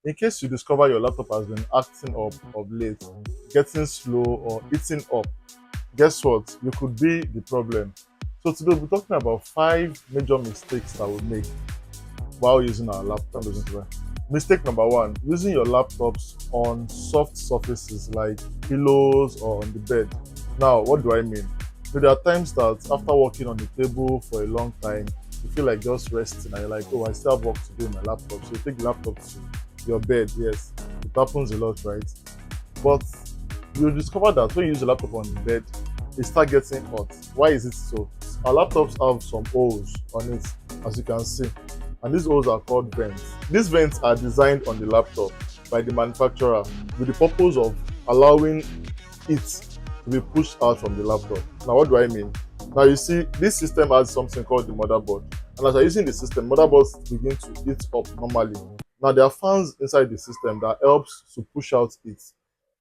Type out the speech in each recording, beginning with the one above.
In case you discover your laptop has been acting up of late, getting slow or eating up, guess what? You could be the problem. So today we're talking about 5 major mistakes that we make while using our laptop. Mistake number one: using your laptops on soft surfaces like pillows or on the bed. Now, what do I mean? So there are times that after working on the table for a long time, you feel like just resting and you're like, oh, I still have work to do in my laptop. So you take the laptop to your bed. Yes, it happens a lot, right? But you discover that when you use your laptop on the bed, it starts getting hot. Why is it so? Our laptops have some holes on it, as you can see, and these holes are called vents. These vents are designed on the laptop by the manufacturer with the purpose of allowing it to be pushed out from the laptop. Now, what do I mean? Now, you see, this system has something called the motherboard, and as you're using the system, motherboards begin to heat up normally. Now, there are fans inside the system that helps to push out heat,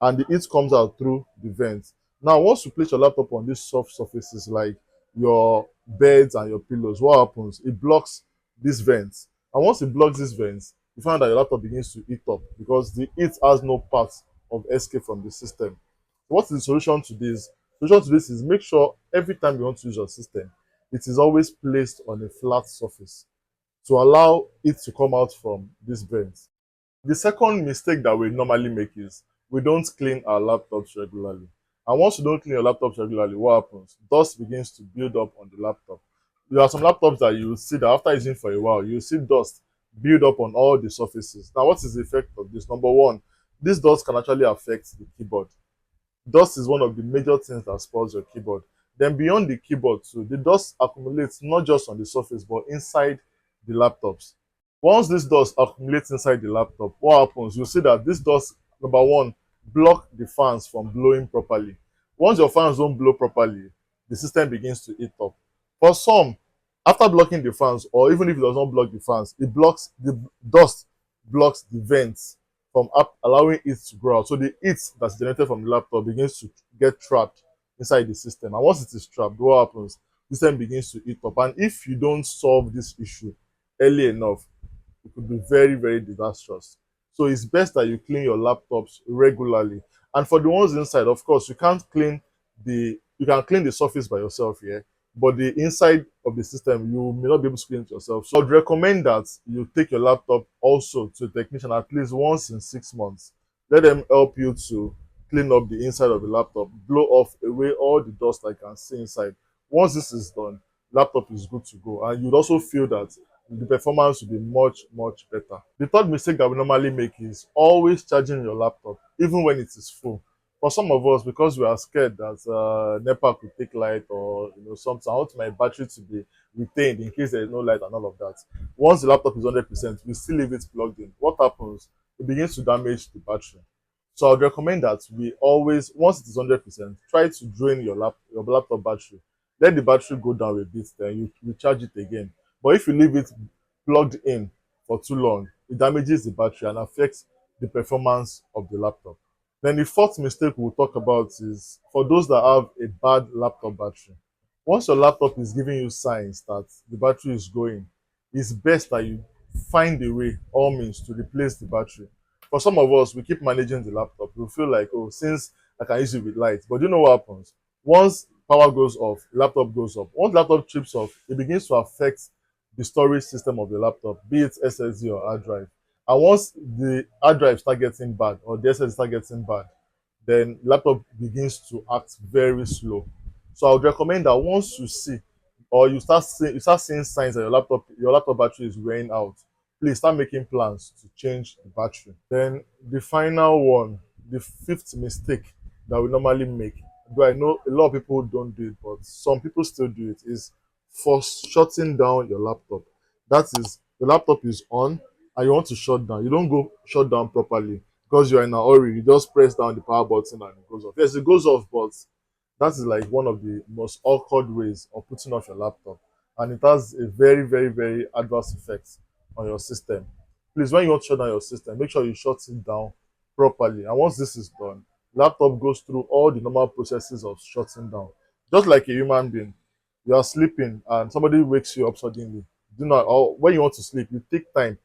and the heat comes out through the vents. Now, once you place your laptop on these soft surfaces like your beds and your pillows, what happens? It blocks these vents, and once it blocks these vents, you find that your laptop begins to heat up because the heat has no path of escape from the system. What is the solution to this? The solution to this is make sure every time you want to use your system, it is always placed on a flat surface to allow it to come out from this vent. The second mistake that we normally make is we don't clean our laptops regularly. And once you don't clean your laptops regularly, what happens? Dust begins to build up on the laptop. There are some laptops that you will see that after using for a while, you see dust build up on all the surfaces. Now, what is the effect of this? Number one, this dust can actually affect the keyboard. Dust is one of the major things that spoils your keyboard. Then beyond the keyboard too, the dust accumulates not just on the surface but inside the laptops. Once this dust accumulates inside the laptop, what happens? You'll see that this dust, number one, block the fans from blowing properly. Once your fans don't blow properly, the system begins to heat up. For some, after blocking the fans, or even if it does not block the fans, it blocks the dust, blocks the vents from up, allowing it to grow out. So the heat that's generated from the laptop begins to get trapped inside the system. And once it is trapped, what happens? The system begins to heat up. And if you don't solve this issue early enough, it could be very, very disastrous. So it's best that you clean your laptops regularly. And for the ones inside, of course, you can clean the surface by yourself, yeah. But the inside of the system, you may not be able to clean it yourself. So I'd recommend that you take your laptop also to a technician at least once in 6 months. Let them help you to clean up the inside of the laptop, blow off away all the dust I can see inside. Once this is done, laptop is good to go. And you'd also feel that the performance will be much, much better. The third mistake that we normally make is always charging your laptop, even when it is full. For some of us, because we are scared that NEPA could take light or something, I want my battery to be retained in case there is no light and all of that. Once the laptop is 100%, we still leave it plugged in. What happens? It begins to damage the battery. So I would recommend that we always, once it is 100%, try to drain your laptop battery. Let the battery go down a bit, then you recharge it again. But if you leave it plugged in for too long, it damages the battery and affects the performance of the laptop. Then the fourth mistake we'll talk about is for those that have a bad laptop battery. Once your laptop is giving you signs that the battery is going, it's best that you find a way, all means, to replace the battery. For some of us, we keep managing the laptop. We feel like, oh, since I can use it with light. But you know what happens? Once power goes off, laptop goes off. Once laptop trips off, it begins to affect the storage system of the laptop, be it SSD or hard drive. And once the hard drive start getting bad or the SSD start getting bad, then laptop begins to act very slow. So I would recommend that once you see or you start seeing signs that your laptop battery is wearing out, please start making plans to change the battery. Then the final one, the fifth mistake that we normally make, though I know a lot of people don't do it, but some people still do it, is for shutting down your laptop. That is, the laptop is on and you want to shut down. You don't go shut down properly because you're in a hurry. You just press down the power button and it goes off. Yes, it goes off, but that is like one of the most awkward ways of putting off your laptop. And it has a very, very, very adverse effect on your system. Please, when you want to shut down your system, make sure you shut it down properly. And once this is done, laptop goes through all the normal processes of shutting down. Just like a human being, you are sleeping and somebody wakes you up suddenly. Do not, or when you want to sleep, you take time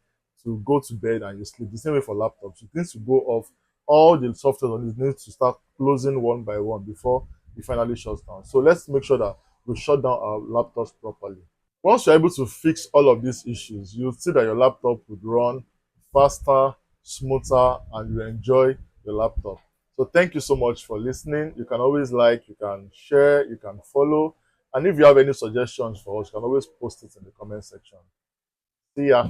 to go to bed and you sleep. The same way for laptops. It needs to go off. All the software on it needs to start closing one by one before it finally shuts down. So let's make sure that we shut down our laptops properly. Once you're able to fix all of these issues, you'll see that your laptop would run faster, smoother, and you enjoy your laptop. So thank you so much for listening. You can always like, you can share, you can follow. And if you have any suggestions for us, you can always post it in the comment section. See ya.